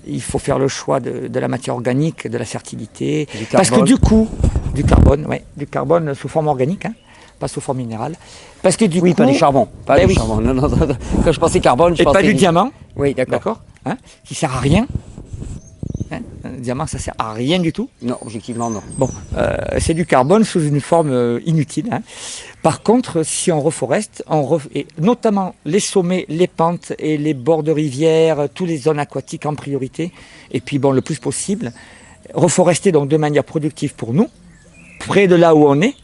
Il faut faire le choix de la matière organique, de la fertilité. Parce que du coup, du carbone sous forme organique, pas sous forme minérale. Parce que du coup, pas du charbon. Charbon. Non. Quand je pensais carbone, je pensais... pas du diamant. Oui, d'accord. Qui sert à rien. Un diamant, ça sert à rien du tout. Non, objectivement, non. Bon, c'est du carbone sous une forme inutile. Par contre, si on reforeste, et notamment les sommets, les pentes et les bords de rivières, toutes les zones aquatiques en priorité, et puis le plus possible, reforester donc de manière productive pour nous, près de là où on est,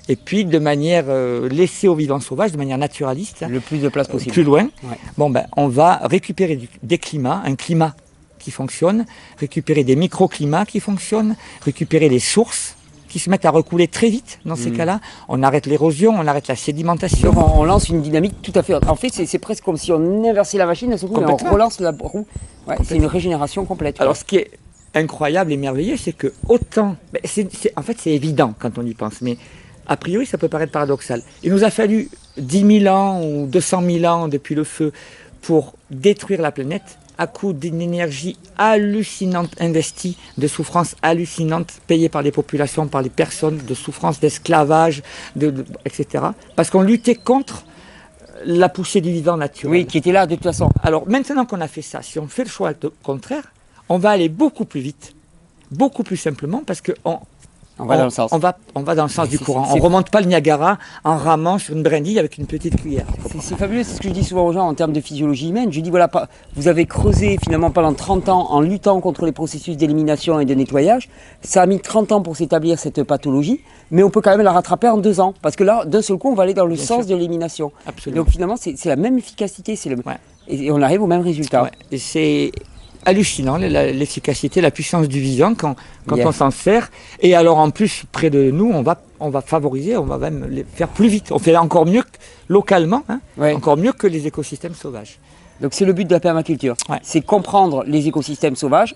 et puis de manière laissée aux vivants sauvages, de manière naturaliste. Le plus de place possible. Plus loin. Ouais. On va récupérer des climats, un climat qui fonctionne, récupérer des microclimats qui fonctionnent, récupérer les sources qui se mettent à recouler très vite dans ces cas-là. On arrête l'érosion, on arrête la sédimentation. Donc on lance une dynamique tout à fait... En fait, c'est presque comme si on inversait la machine, on relance la roue. Ouais, c'est une régénération complète. Alors ce qui est incroyable et merveilleux, c'est que autant... en fait, c'est évident quand on y pense, mais a priori, ça peut paraître paradoxal. Il nous a fallu 10 000 ans ou 200 000 ans depuis le feu pour détruire la planète, à coût d'une énergie hallucinante investie, de souffrances hallucinantes payées par les populations, par les personnes, de souffrances d'esclavage, etc. Parce qu'on luttait contre la poussée du vivant naturel. Oui, qui était là de toute façon. Alors maintenant qu'on a fait ça, si on fait le choix contraire, on va aller beaucoup plus vite, beaucoup plus simplement, parce que on va dans le sens du courant. On ne remonte pas le Niagara en ramant sur une brindille avec une petite cuillère. C'est fabuleux, c'est ce que je dis souvent aux gens en termes de physiologie humaine. Je dis vous avez creusé finalement pendant 30 ans en luttant contre les processus d'élimination et de nettoyage. Ça a mis 30 ans pour s'établir cette pathologie, mais on peut quand même la rattraper en 2 ans. Parce que là, d'un seul coup, on va aller dans le sens de l'élimination. Absolument. Donc finalement, c'est la même efficacité, et on arrive au même résultat. Ouais. Et c'est hallucinant, l'efficacité, la puissance du vivant quand on s'en sert. Et alors en plus, près de nous, on va favoriser, on va même les faire plus vite. On fait encore mieux localement, encore mieux que les écosystèmes sauvages. Donc c'est le but de la permaculture. C'est comprendre les écosystèmes sauvages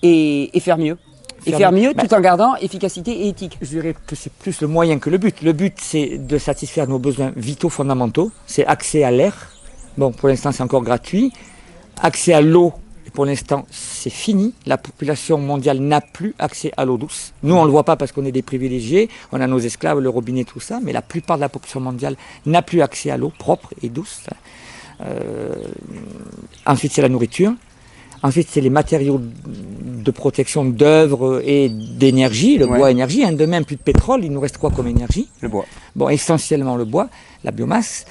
et faire mieux. Faire mieux tout en gardant efficacité et éthique. Je dirais que c'est plus le moyen que le but. Le but, c'est de satisfaire nos besoins vitaux fondamentaux. C'est accès à l'air. Bon, pour l'instant, c'est encore gratuit. Accès à l'eau. Pour l'instant, c'est fini. La population mondiale n'a plus accès à l'eau douce. Nous, on ne le voit pas parce qu'on est des privilégiés. On a nos esclaves, le robinet, tout ça. Mais la plupart de la population mondiale n'a plus accès à l'eau propre et douce. Ensuite, c'est la nourriture. Ensuite, c'est les matériaux de protection d'œuvres et d'énergie. Le bois, énergie. Demain, plus de pétrole. Il nous reste quoi comme énergie? Le bois. Bon, essentiellement le bois, la biomasse.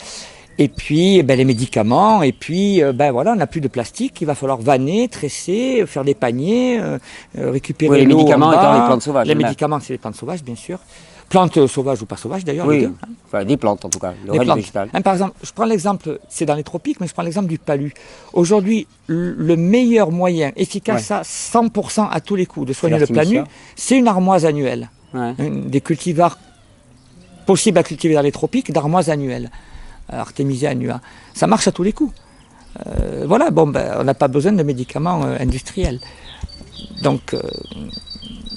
Et puis les médicaments, et puis on n'a plus de plastique, il va falloir vanner, tresser, faire des paniers, récupérer l'eau. Les médicaments étant les plantes sauvages. Les médicaments, c'est les plantes sauvages, bien sûr. Plantes sauvages ou pas sauvages d'ailleurs. Oui, enfin, des plantes en tout cas, le reste végétal. Par exemple, je prends l'exemple, c'est dans les tropiques, mais je prends l'exemple du palu. Aujourd'hui, le meilleur moyen, efficace à 100% à tous les coups, de soigner le palu, c'est une armoise annuelle. Des cultivars possibles à cultiver dans les tropiques, d'armoise annuelle. Artemisia annua. Ça marche à tous les coups. On n'a pas besoin de médicaments industriels. Donc,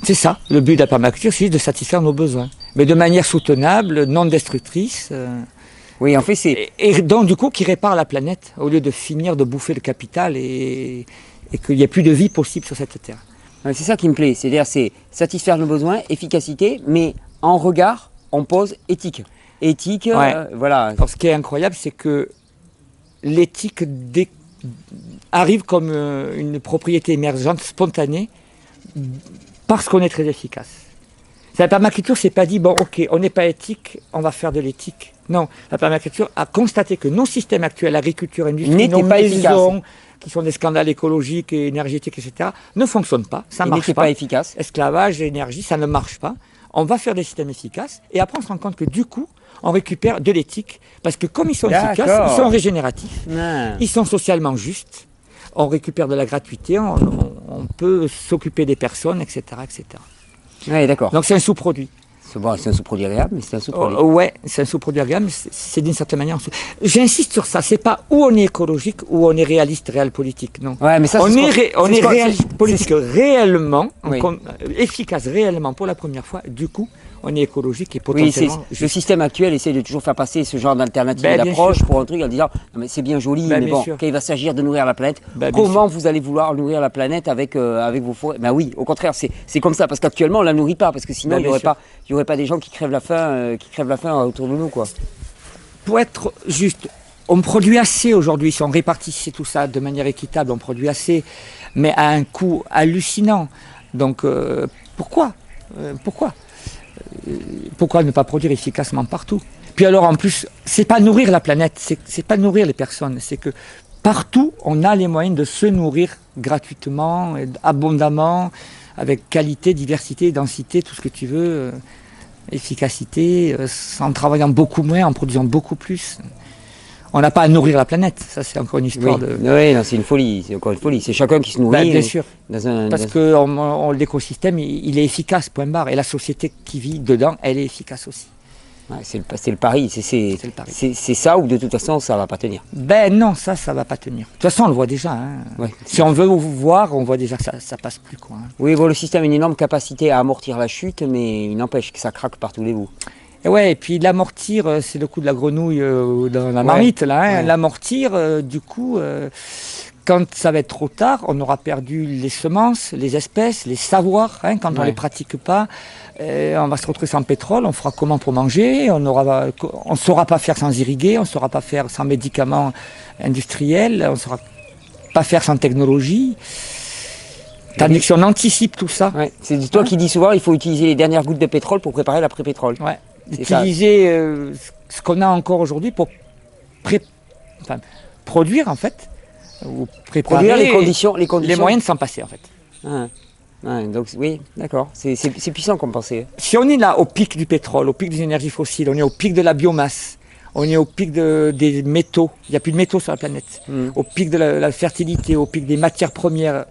c'est ça, le but de la permaculture, c'est de satisfaire nos besoins. mais de manière soutenable, non destructrice. Oui, en fait, c'est... Et donc, du coup, qui répare la planète, au lieu de finir de bouffer le capital et qu'il n'y ait plus de vie possible sur cette Terre. C'est ça qui me plaît, c'est-à-dire c'est satisfaire nos besoins, efficacité, mais en regard, on pose éthique. Éthique, voilà. Alors, ce qui est incroyable, c'est que l'éthique arrive comme une propriété émergente, spontanée, parce qu'on est très efficace. La permaculture s'est pas dit, bon, ok, on n'est pas éthique, on va faire de l'éthique. Non, la permaculture a constaté que nos systèmes actuels, agriculture, industrie, nos maisons, qui sont des scandales écologiques et énergétiques, etc., ne fonctionnent pas, ça ne marche pas. Efficace. Esclavage, énergie, ça ne marche pas. On va faire des systèmes efficaces, et après on se rend compte que du coup, on récupère de l'éthique, parce que comme ils sont efficaces, ils sont régénératifs, ils sont socialement justes, on récupère de la gratuité, on peut s'occuper des personnes, etc., etc. Oui, d'accord. Donc c'est un sous-produit. Bon, c'est un sous-produit agréable, mais c'est un sous-produit. Ouais, c'est un sous-produit agréable, mais c'est d'une certaine manière. J'insiste sur ça, c'est pas où on est écologique ou on est réaliste, réel politique, non. Ouais, mais ça, on est réaliste politique réellement, oui. Efficace réellement pour la première fois. Du coup, on est écologique et potentiellement. Oui, le système actuel essaie de toujours faire passer ce genre d'alternative d'approche pour un truc en disant non mais c'est bien joli, mais bon, quand il va s'agir de nourrir la planète, comment vous allez vouloir nourrir la planète avec vos forêts? Ben oui, au contraire, c'est comme ça, parce qu'actuellement on la nourrit pas, parce que sinon il y aurait pas des gens qui crèvent la faim, autour de nous, quoi. Pour être juste, on produit assez aujourd'hui, si on répartissait tout ça de manière équitable, on produit assez, mais à un coût hallucinant. Donc pourquoi ne pas produire efficacement partout? Puis alors en plus, c'est pas nourrir la planète, c'est pas nourrir les personnes, c'est que partout on a les moyens de se nourrir gratuitement, abondamment, avec qualité, diversité, densité, tout ce que tu veux, efficacité, en travaillant beaucoup moins, en produisant beaucoup plus. On n'a pas à nourrir la planète, ça c'est encore une histoire de... Oui, non, c'est une folie, c'est encore une folie. C'est chacun qui se nourrit. Bien sûr, parce que l'écosystème, il est efficace, point barre. Et la société qui vit dedans, elle est efficace aussi. Ouais, c'est le pari, c'est ça ou de toute façon ça va pas tenir. Ben non, ça va pas tenir. De toute façon, on le voit déjà. Hein. Ouais. Si on veut voir, on voit déjà que ça passe plus, quoi. Hein. Oui, bon, le système a une énorme capacité à amortir la chute, mais il n'empêche que ça craque par tous les bouts. Et puis l'amortir, c'est le coup de la grenouille dans la marmite, là. Hein. Ouais. L'amortir, du coup, quand ça va être trop tard, on aura perdu les semences, les espèces, les savoirs. Hein, quand on les pratique pas, on va se retrouver sans pétrole. On fera comment pour manger? On saura pas faire sans irriguer, on saura pas faire sans médicaments industriels, on saura pas faire sans technologie. Tandis que si on anticipe tout ça. Ouais. C'est toi qui dis souvent, il faut utiliser les dernières gouttes de pétrole pour préparer l'après-pétrole. Ouais. Utiliser ce qu'on a encore aujourd'hui pour produire en fait, ou préparer les moyens de s'en passer en fait. Donc oui, d'accord, c'est puissant comme pensée. Si on est là au pic du pétrole, au pic des énergies fossiles, on est au pic de la biomasse, on est au pic des métaux, il n'y a plus de métaux sur la planète, au pic de la fertilité, au pic des matières premières,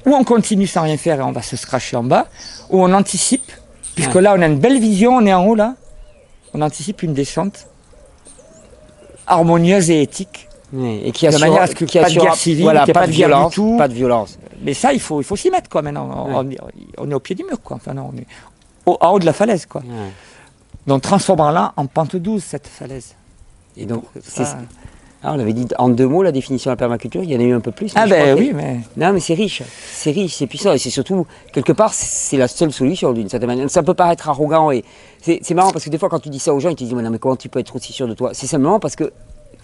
ou on continue sans rien faire et on va se cracher en bas, ou on anticipe. Puisque là, on a une belle vision, on est en haut là, on anticipe une descente harmonieuse et éthique. Et qui assure, de manière à ce que pas de guerre civile, voilà, pas de violence, du tout. Pas de violence. Mais ça, il faut s'y mettre quoi maintenant. On est au pied du mur quoi. Enfin non, on est en haut de la falaise quoi. Donc transformons-la en pente douce cette falaise. Et donc ça... on avait dit en 2 mots la définition de la permaculture, il y en a eu un peu plus. Oui, mais... Non, mais c'est riche, c'est puissant, et c'est surtout, quelque part, c'est la seule solution d'une certaine manière. Ça peut paraître arrogant, et c'est marrant, parce que des fois, quand tu dis ça aux gens, ils te disent, mais non, mais comment tu peux être aussi sûr de toi? C'est simplement parce que,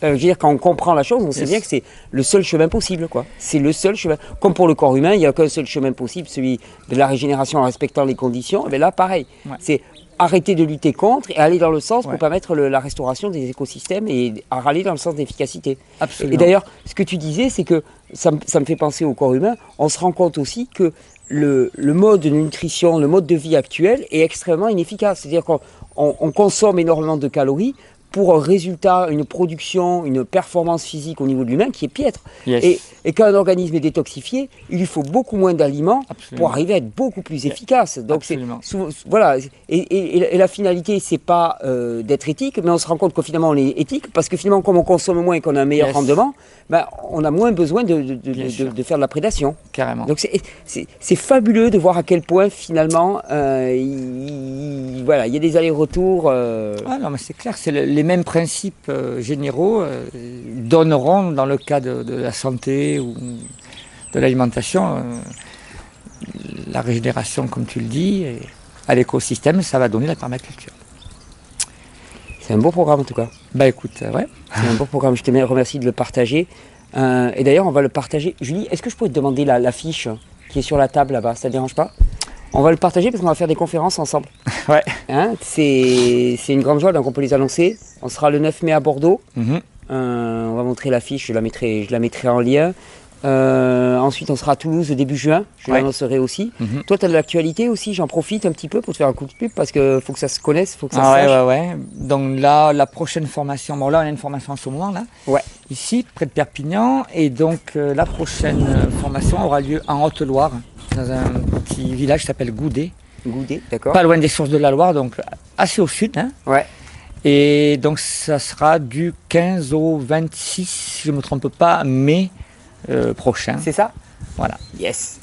je veux dire, quand on comprend la chose, on sait bien que c'est le seul chemin possible, quoi. C'est le seul chemin. Comme pour le corps humain, il n'y a qu'un seul chemin possible, celui de la régénération en respectant les conditions, et bien là, pareil. C'est arrêter de lutter contre et aller dans le sens pour permettre la restauration des écosystèmes et aller dans le sens d'efficacité. Absolument. Et d'ailleurs, ce que tu disais, c'est que ça me fait penser au corps humain, on se rend compte aussi que le mode de nutrition, le mode de vie actuel est extrêmement inefficace. C'est-à-dire qu'on consomme énormément de calories pour un résultat, une production, une performance physique au niveau de l'humain qui est piètre. Yes. Et quand un organisme est détoxifié, il lui faut beaucoup moins d'aliments pour arriver à être beaucoup plus efficace. Donc voilà. Et la finalité, c'est pas d'être éthique, mais on se rend compte que finalement on est éthique parce que finalement, comme on consomme moins et qu'on a un meilleur rendement, ben, on a moins besoin de faire de la prédation. Carrément. Donc c'est fabuleux de voir à quel point finalement voilà, il y a des allers-retours. Ah non, mais c'est clair, c'est les mêmes principes généraux donneront dans le cas de la santé ou de l'alimentation la régénération, comme tu le dis, et à l'écosystème, ça va donner la permaculture. C'est un beau programme en tout cas. Bah écoute, ouais. C'est un beau programme, je te remercie de le partager. Et d'ailleurs, on va le partager. Julie, est-ce que je pourrais te demander la fiche qui est sur la table là-bas? Ça ne te dérange pas? On va le partager parce qu'on va faire des conférences ensemble. Ouais. Hein, c'est une grande joie, donc on peut les annoncer. On sera le 9 mai à Bordeaux. On va montrer l'affiche, je la mettrai en lien. Ensuite, on sera à Toulouse début juin, je l'annoncerai aussi. Toi, tu as de l'actualité aussi, j'en profite un petit peu pour te faire un coup de pub parce qu'il faut que ça se connaisse, il faut que ça se sache. Ouais. Donc là, la prochaine formation, bon là, on a une formation en ce moment, là, ici, près de Perpignan. Et donc, la prochaine formation aura lieu en Haute-Loire, dans un petit village qui s'appelle Goudet. Goudet, d'accord. Pas loin des sources de la Loire, donc assez au sud. Hein. Ouais. Et donc, ça sera du 15 au 26, si je ne me trompe pas, mai prochain. C'est ça? Voilà. Yes.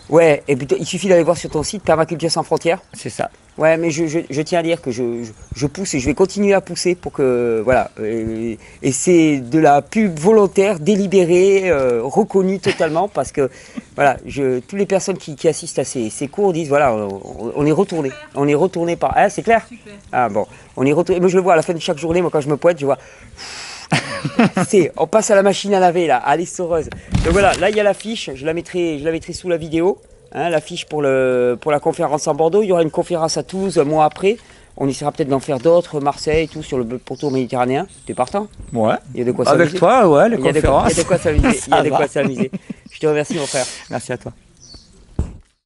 Ouais, et puis il suffit d'aller voir sur ton site Permaculture sans frontières. C'est ça. Ouais, mais je tiens à dire que je pousse et je vais continuer à pousser pour que, voilà, et c'est de la pub volontaire, délibérée, reconnue totalement parce que, voilà, toutes les personnes qui assistent à ces cours disent, voilà, on est retourné par, ah, c'est clair? Super. Ah bon, on est retourné, moi je le vois à la fin de chaque journée, moi quand je me pointe, je vois, on passe à la machine à laver là, à l'essoreuse. Donc voilà, là il y a l'affiche, je la mettrai sous la vidéo. Hein, l'affiche pour la conférence en Bordeaux. Il y aura une conférence à Toulouse un mois après. On essaiera peut-être d'en faire d'autres, Marseille, tout sur le pourtour méditerranéen. T'es partant? Ouais. Il y a de quoi s'amuser. Avec toi, ouais, les conférences. Il y a de quoi s'amuser. Je te remercie mon frère. Merci à toi.